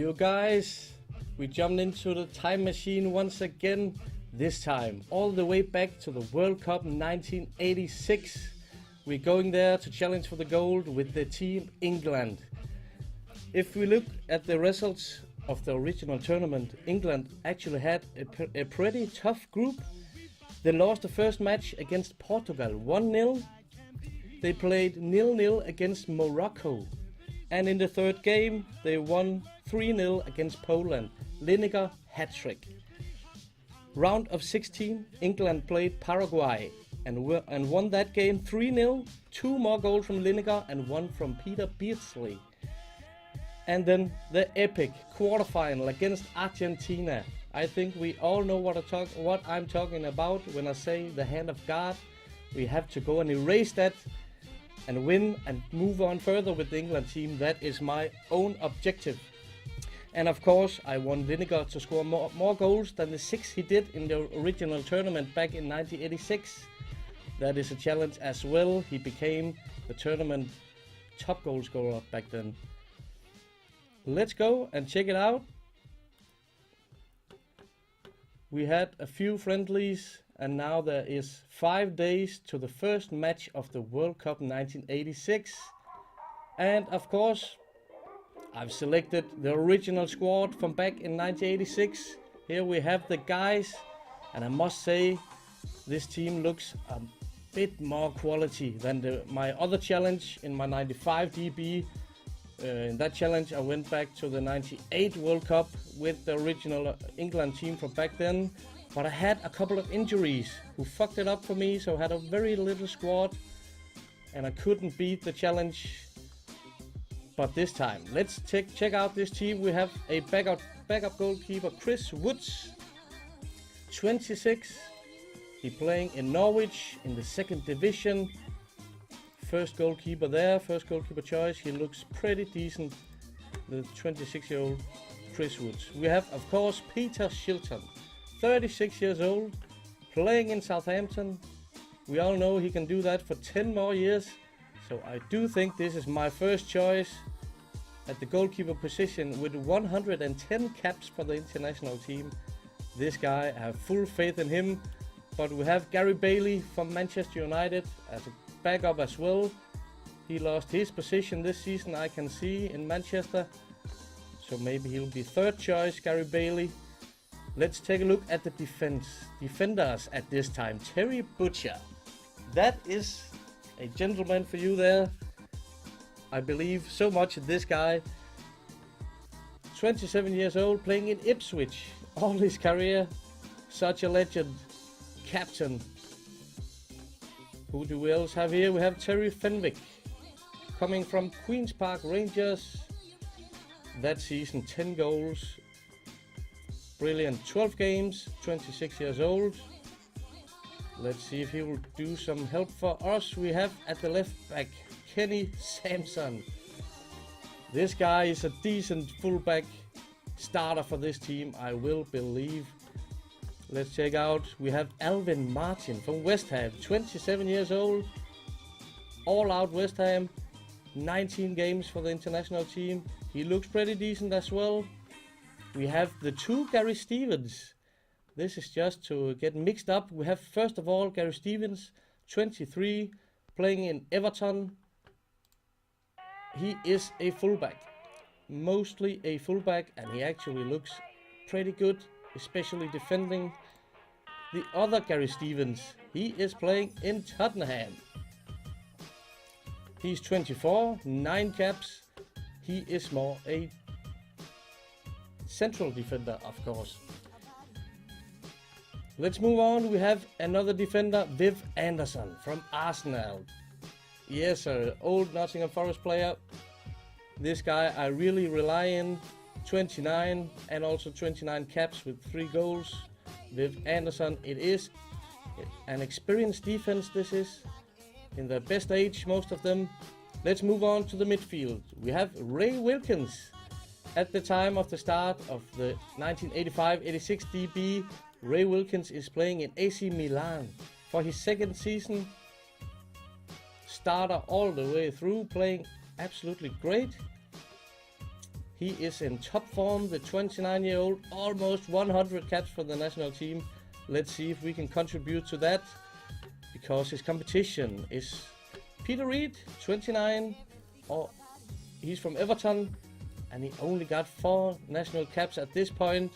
You guys, we jumped into the time machine once again, this time all the way back to the World Cup 1986. We're going there to challenge for the gold with the team England. If we look at the results of the original tournament, England actually had a pretty tough group. They lost the first match against Portugal 1-0. They played 0-0 against Morocco. And in the third game, they won 3-0 against Poland. Lineker hat-trick. Round of 16, England played Paraguay and won that game 3-0. 2 more goals from Lineker and 1 from Peter Beardsley. And then the epic quarterfinal against Argentina. I think we all know what I'm talking about when I say the hand of God. We have to go and erase that and win and move on further with the England team. That is my own objective. And of course, I want Lineker to score more goals than the 6 he did in the original tournament back in 1986. That is a challenge as well. He became the tournament top goal scorer back then. Let's go and check it out. We had a few friendlies, and now there is 5 days to the first match of the World Cup 1986. And of course, I've selected the original squad from back in 1986. Here we have the guys, and I must say, this team looks a bit more quality than my other challenge in my 95 DB. In that challenge, I went back to the 98 World Cup with the original England team from back then. But I had a couple of injuries who fucked it up for me, so I had a very little squad and I couldn't beat the challenge. But this time, let's check out this team. We have a backup goalkeeper, Chris Woods, 26. He's playing in Norwich in the 2nd division. First goalkeeper there, first goalkeeper choice. He looks pretty decent, the 26-year-old Chris Woods. We have, of course, Peter Shilton, 36 years old, playing in Southampton. We all know he can do that for 10 more years. So I do think this is my first choice at the goalkeeper position with 110 caps for the international team. This guy, I have full faith in him. But we have Gary Bailey from Manchester United as a backup as well. He lost his position this season, I can see, in Manchester. So maybe he'll be third choice, Gary Bailey. Let's take a look at the defenders at this time. Terry Butcher. That is a gentleman for you there. I believe so much in this guy. 27 years old, playing in Ipswich all his career. Such a legend. Captain. Who do we else have here? We have Terry Fenwick, coming from Queen's Park Rangers. That season, 10 goals. Brilliant. 12 games, 26 years old. Let's see if he will do some help for us. We have at the left back, Kenny Sampson. This guy is a decent fullback starter for this team, I will believe. Let's check out, we have Alvin Martin from West Ham, 27 years old. All out West Ham, 19 games for the international team. He looks pretty decent as well. We have the 2 Gary Stevens. This is just to get mixed up. We have first of all Gary Stevens, 23, playing in Everton. He is a fullback, mostly a fullback, and he actually looks pretty good, especially defending. The other Gary Stevens, he is playing in Tottenham. He's 24, 9 caps. He is more a central defender, of course. Let's move on. We have another defender, Viv Anderson from Arsenal. Yes, sir, old Nottingham Forest player. This guy I really rely on. 29 and also 29 caps with 3 goals. Viv Anderson, it is an experienced defense, this is. In their best age, most of them. Let's move on to the midfield. We have Ray Wilkins. At the time of the start of the 1985-86 DB, Ray Wilkins is playing in AC Milan for his 2nd season. Starter all the way through, playing absolutely great. He is in top form, the 29-year-old, almost 100 caps for the national team. Let's see if we can contribute to that, because his competition is Peter Reid, 29, or he's from Everton, and he only got 4 national caps at this point.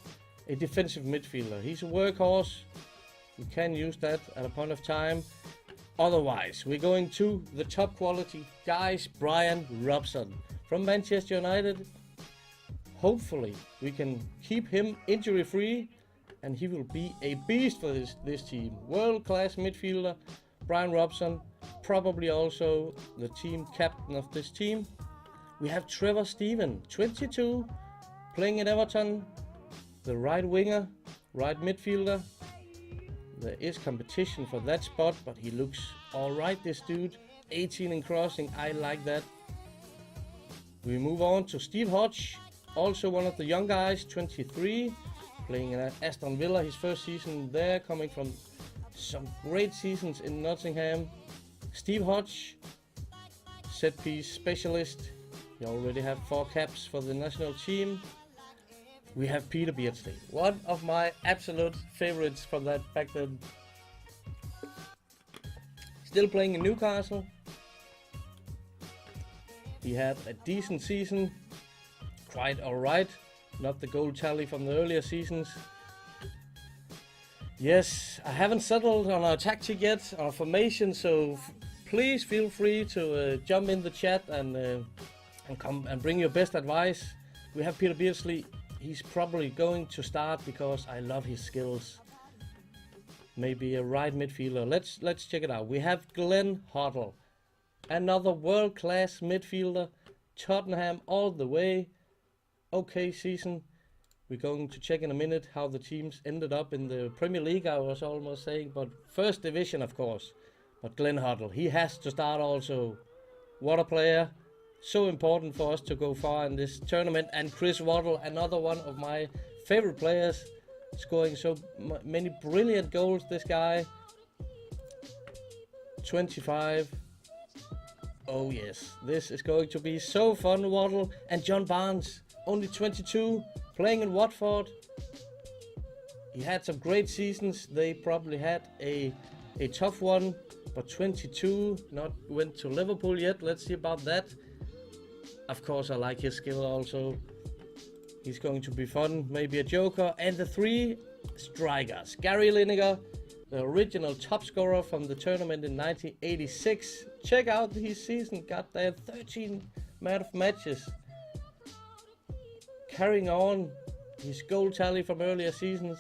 A defensive midfielder. He's a workhorse. We can use that at a point of time. Otherwise, we're going to the top quality guys. Brian Robson from Manchester United. Hopefully, we can keep him injury free, and he will be a beast for this team. World-class midfielder, Brian Robson, probably also the team captain of this team. We have Trevor Steven, 22, playing at Everton, the right winger, right midfielder. There is competition for that spot, but he looks alright, this dude. 18 in crossing, I like that. We move on to Steve Hodge, also one of the young guys, 23, playing at Aston Villa, his first season there, coming from some great seasons in Nottingham. Steve Hodge, set piece specialist. He already have 4 caps for the national team. We have Peter Beardsley, one of my absolute favorites from that back then. Still playing in Newcastle. He had a decent season, quite alright. Not the goal tally from the earlier seasons. Yes, I haven't settled on our tactic yet, our formation, so please feel free to jump in the chat and come and bring your best advice. We have Peter Beardsley. He's probably going to start because I love his skills. Maybe a right midfielder. Let's check it out. We have Glenn Hoddle, another world-class midfielder. Tottenham all the way. Okay season. We're going to check in a minute how the teams ended up in the Premier League, I was almost saying, but first division, of course. But Glenn Hoddle, he has to start also. What a player. So important for us to go far in this tournament. And Chris Waddle, another one of my favorite players, scoring so many brilliant goals, this guy. 25. Oh yes, this is going to be so fun, Waddle. And John Barnes, only 22, playing in Watford. He had some great seasons. They probably had a tough one, but 22, not went to Liverpool yet. Let's see about that. Of course, I like his skill also. He's going to be fun, maybe a joker. And the 3 strikers. Gary Lineker, the original top scorer from the tournament in 1986. Check out his season, got there 13 man of matches. Carrying on his goal tally from earlier seasons.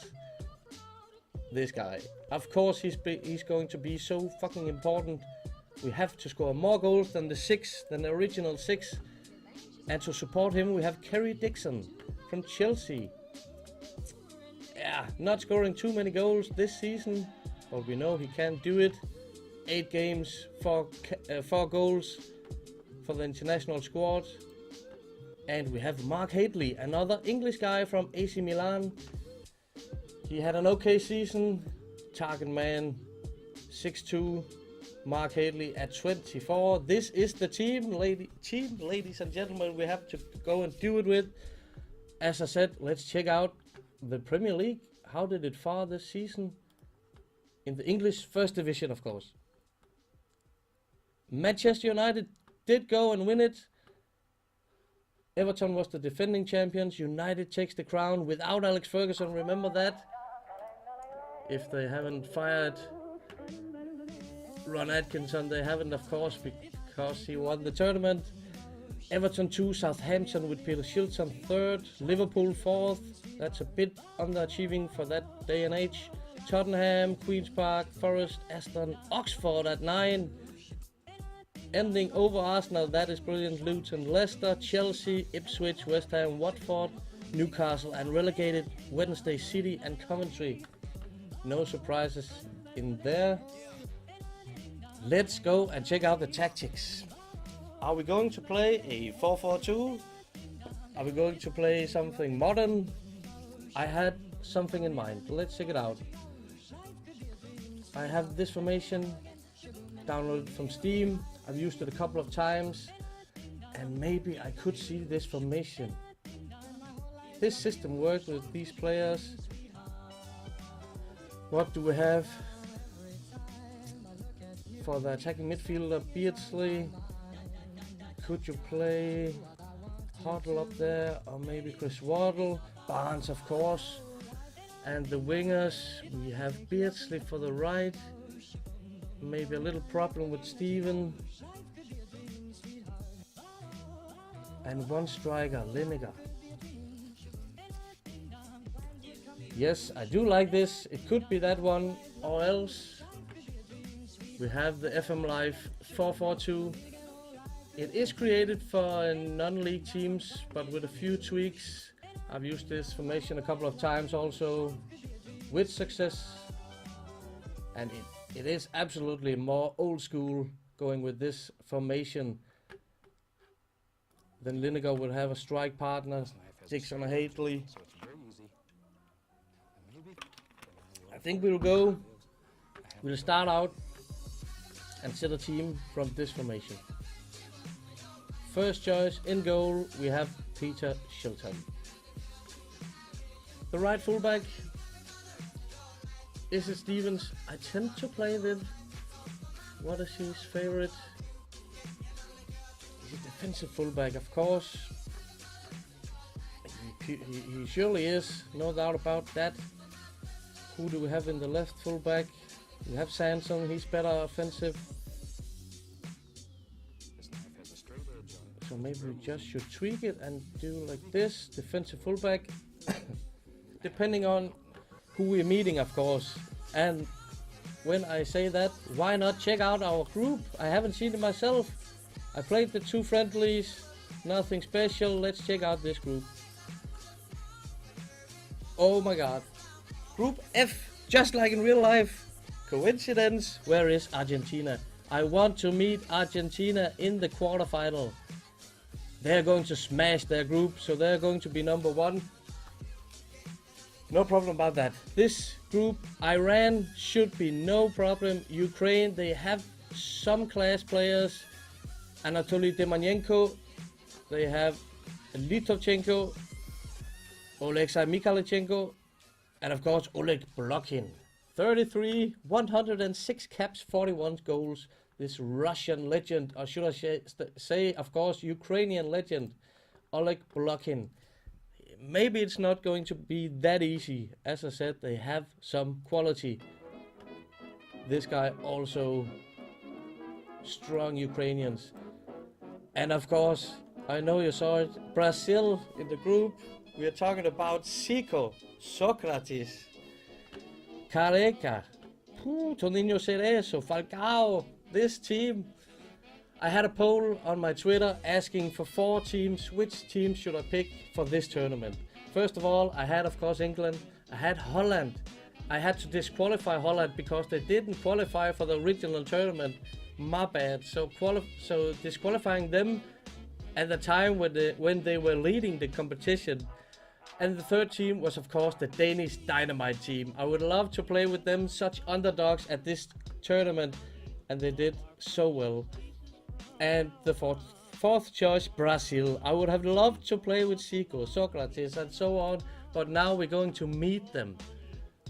This guy. Of course, he's going to be so fucking important. We have to score more goals than the original 6. And to support him, we have Kerry Dixon from Chelsea. Yeah, not scoring too many goals this season, but we know he can do it. 8 games, 4 goals for the international squad. And we have Mark Hadley, another English guy from AC Milan. He had an okay season. Target man, 6'2". Mark Hadley at 24. This is the team, ladies and gentlemen, we have to go and do it with. As I said, let's check out the Premier League. How did it fare this season? In the English First Division, of course. Manchester United did go and win it. Everton was the defending champions. United takes the crown without Alex Ferguson, remember that? If they haven't fired Ron Atkinson, they haven't, of course, because he won the tournament. Everton 2, Southampton with Peter Shilton 3rd, Liverpool 4th. That's a bit underachieving for that day and age. Tottenham, Queen's Park, Forest, Aston, Oxford at 9. Ending over Arsenal, that is brilliant. Luton, Leicester, Chelsea, Ipswich, West Ham, Watford, Newcastle, and relegated Wednesday City and Coventry. No surprises in there. Let's go and check out the tactics. Are we going to play a 4-4-2? Are we going to play something modern? I had something in mind. Let's check it out. I have this formation downloaded from Steam. I've used it a couple of times, and maybe I could see this formation his system work with these players. What do we have for the attacking midfielder? Beardsley. Could you play Hoddle up there, or maybe Chris Waddle? Barnes, of course. And the wingers, we have Beardsley for the right. Maybe a little problem with Steven. And one striker, Lineker. Yes, I do like this. It could be that one, or else we have the FM Live 442. It is created for non-league teams, but with a few tweaks. I've used this formation a couple of times also with success. And it is absolutely more old school going with this formation. Then Lineker will have a strike partner, Dixon or Hadley. I think we'll start out and set a team from this formation. First choice in goal, we have Peter Shilton. The right fullback, is it Stevens? I tend to play with, what is his favorite? He's a defensive fullback, of course. He surely is, no doubt about that. Who do we have in the left fullback? We have Sanson, he's better offensive. So maybe we just should tweak it and do like this, defensive fullback. Depending on who we're meeting, of course. And when I say that, why not check out our group? I haven't seen it myself. I played the 2 friendlies, nothing special. Let's check out this group. Oh my god. Group F, just like in real life. Coincidence, where is Argentina? I want to meet Argentina in the quarterfinal. They're going to smash their group, so they're going to be number 1. No problem about that. This group, Iran should be no problem. Ukraine, they have some class players. Anatoly Demanenko, they have Litovchenko, Oleksai Mikhailichenko, and of course Oleg Blokhin. 33, 106 caps, 41 goals. This Russian legend, or should I say, of course, Ukrainian legend, Oleg Blokhin. Maybe it's not going to be that easy. As I said, they have some quality. This guy also strong Ukrainians. And of course, I know you saw it, Brazil in the group. We are talking about Zico, Socrates, Careca, Toninho Cerezo, Falcao. This team. I had a poll on my Twitter asking for 4 teams. Which team should I pick for this tournament? First of all, I had, of course, England. I had Holland. I had to disqualify Holland because they didn't qualify for the original tournament. My bad. So disqualifying them at the time when they were leading the competition. And the third team was, of course, the Danish Dynamite team. I would love to play with them, such underdogs at this tournament. And they did so well. And the fourth choice, Brazil. I would have loved to play with Zico, Socrates, and so on. But now we're going to meet them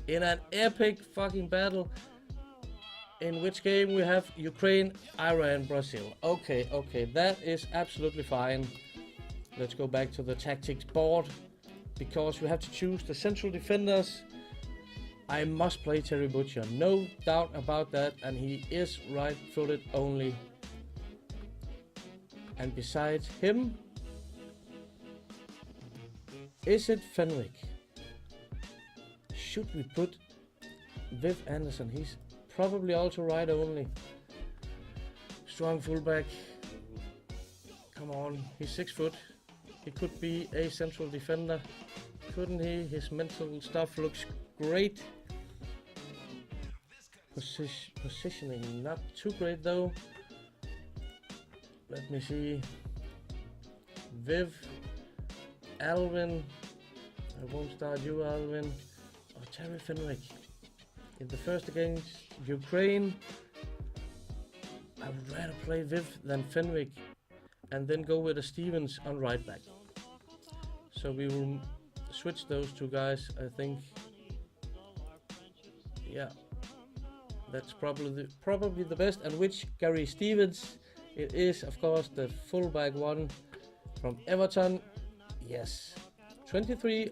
in an epic fucking battle. In which game we have Ukraine, Iran, Brazil. Okay, that is absolutely fine. Let's go back to the tactics board. Because we have to choose the central defenders. I must play Terry Butcher, no doubt about that, and he is right-footed only. And besides him, is it Fenwick? Should we put Viv Anderson? He's probably also right only. Strong fullback. Come on, he's 6 foot. He could be a central defender, couldn't he? His mental stuff looks great. Positioning not too great though. Let me see. Viv, Alvin. I won't start you, Alvin. Or Terry Fenwick. In the first against Ukraine, I would rather play Viv than Fenwick, and then go with a Stevens on right back. So we will switch those two guys, I think. Yeah, that's probably the best. And which Gary Stevens? It is, of course, the fullback one from Everton. Yes, 23.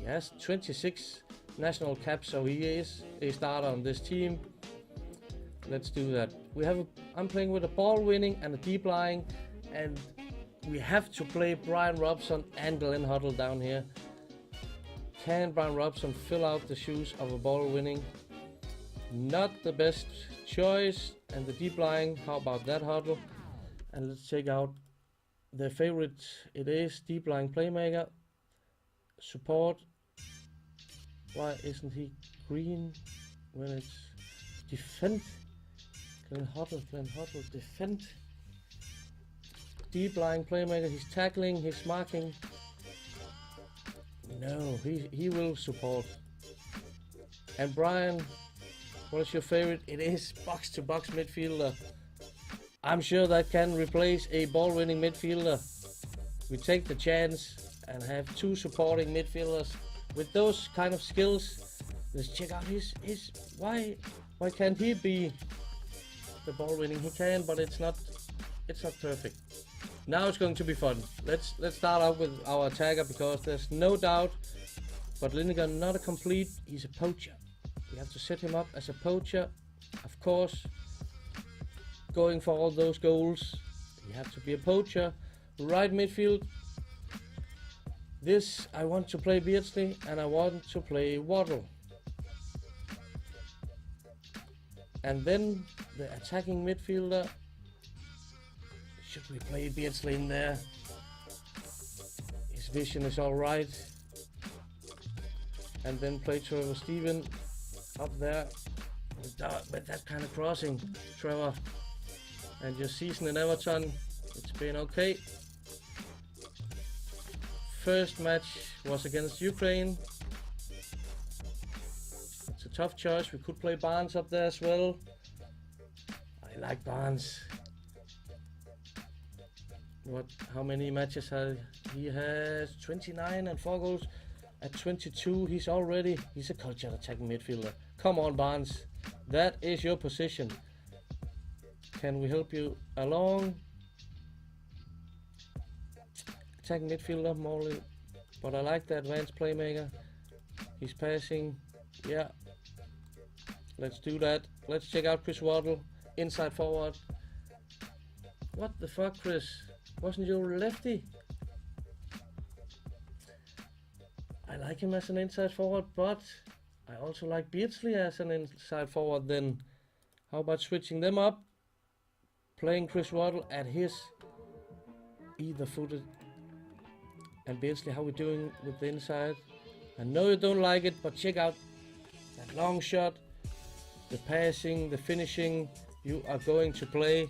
Yes, 26 national caps. So he is a starter on this team. Let's do that. I'm playing with a ball winning and a deep lying, and we have to play Brian Robson and Glenn Hoddle down here. Can Brian Robson fill out the shoes of a ball winning? Not the best choice. And the deep lying, how about that, Hoddle? And let's check out the favorite. It is deep lying playmaker. Support. Why isn't he green when it's defend? Glenn Hoddle, defend. Deep lying playmaker, he's tackling, he's marking. No, he will support. And Brian, what is your favorite? It is box to box midfielder. I'm sure that can replace a ball winning midfielder. We take the chance and have two supporting midfielders with those kind of skills. Let's check out his why can't he be the ball winning? He can, but it's not perfect. Now it's going to be fun. Let's start out with our attacker, because there's no doubt, but Lineker not a complete, he's a poacher. We have to set him up as a poacher, of course. Going for all those goals, you have to be a poacher. Right midfield, this I want to play Beardsley and I want to play Waddle. And then the attacking midfielder, should we play Beardsley in there? His vision is alright. And then play Trevor Steven up there with that kind of crossing, Trevor. And your season in Everton, it's been okay. First match was against Ukraine. It's a tough choice. We could play Barnes up there as well. I like Barnes. How many matches he has? 29 and 4 goals. At 22, he's a cultured attacking midfielder. Come on, Barnes. That is your position. Can we help you along? Attacking midfielder, Morley. But I like the advanced playmaker. He's passing. Yeah. Let's do that. Let's check out Chris Waddle. Inside forward. What the fuck, Chris? Wasn't you a lefty? I like him as an inside forward, but I also like Beardsley as an inside forward. Then how about switching them up? Playing Chris Waddle at his either footed. And Beardsley, how we doing with the inside? I know you don't like it, but check out that long shot, the passing, the finishing. You are going to play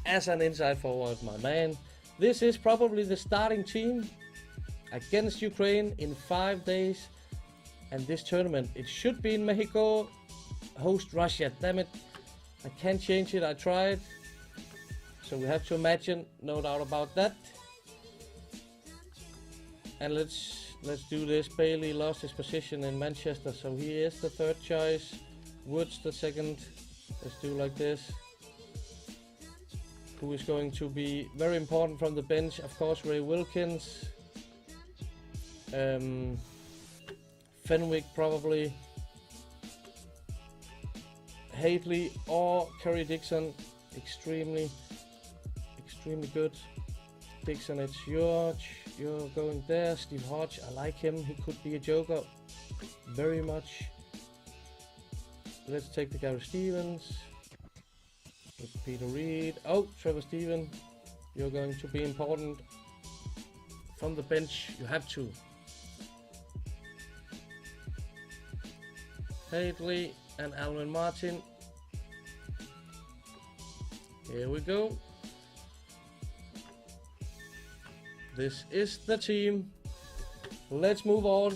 as an inside forward, my man. This is probably the starting team against Ukraine in 5 days. And this tournament, it should be in Mexico, host Russia. Damn it, I can't change it, I tried. So we have to imagine, no doubt about that. And let's do this. Bailey lost his position in Manchester, so he is the third choice. Woods the second. Let's do like this. Who is going to be very important from the bench? Of course, Ray Wilkins. Fenwick probably. Hadley or Kerry Dixon. Extremely good. Dixon, it's George. You're going there. Steve Hodge, I like him. He could be a joker. Very much. Let's take the Gary Stevens. With Peter Reed. Oh, Trevor Steven. You're going to be important. From the bench, you have to. Hadley and Alvin Martin. Here we go. This is the team. Let's move on